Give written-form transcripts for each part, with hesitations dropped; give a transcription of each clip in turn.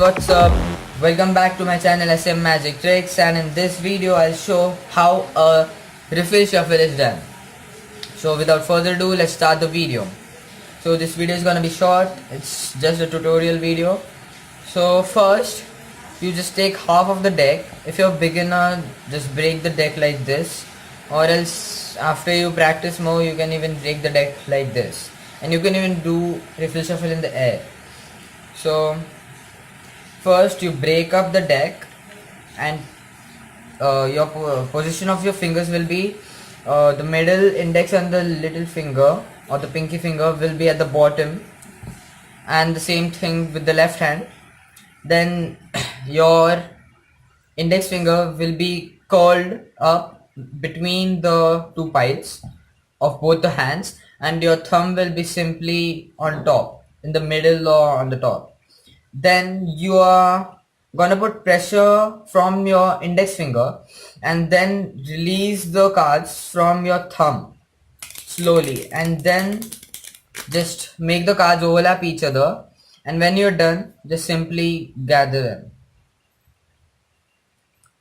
what's up? Welcome back to my channel SM Magic Tricks, and in this video I'll show how a refill shuffle is done. So without further ado, let's start the video. So this video is gonna be short, it's just a tutorial video. So first, you just take half of the deck. If you're a beginner, just break the deck like this, or else after you practice more you can even break the deck like this, and you can even do refill shuffle in the air. So first you break up the deck, and your position of your fingers will be the middle index and the little finger or the pinky finger will be at the bottom, and the same thing with the left hand. Then your index finger will be curled up between the two piles of both the hands, and your thumb will be simply on top, in the middle or on the top. Then you are gonna put pressure from your index finger and then release the cards from your thumb slowly, and then just make the cards overlap each other, and when you're done just simply gather them.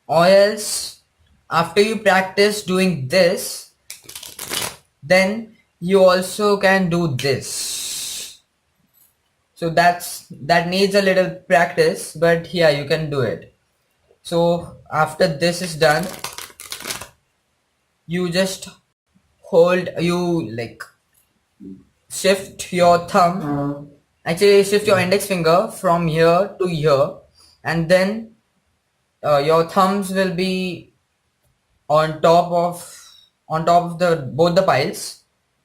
Or else after you practice doing this, then you also can do this. So that needs a little practice, but yeah, you can do it. So after this is done, you just shift your thumb, actually shift your index finger from here to here, and then your thumbs will be on top of the both the piles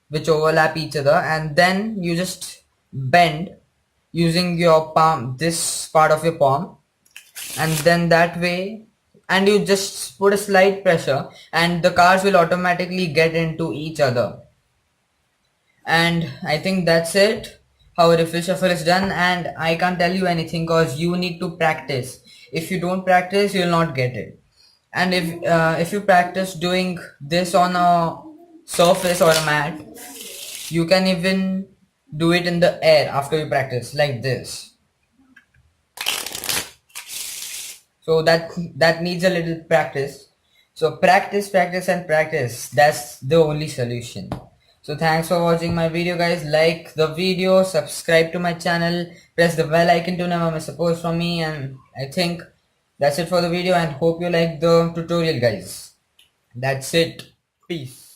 which overlap each other, and then you just bend using your palm, this part of your palm, and then that way, and you just put a slight pressure and the cards will automatically get into each other. And I think that's it, how a refill shuffle is done. And I can't tell you anything because you need to practice. If you don't practice, you'll not get it. And if you practice doing this on a surface or a mat, you can even do it in the air after you practice like this. So that needs a little practice. So practice and practice, that's the only solution. So thanks for watching my video, guys. Like the video, subscribe to my channel, press the bell icon to never miss a post from me, and I think that's it for the video, and hope you like the tutorial, guys. That's it. Peace.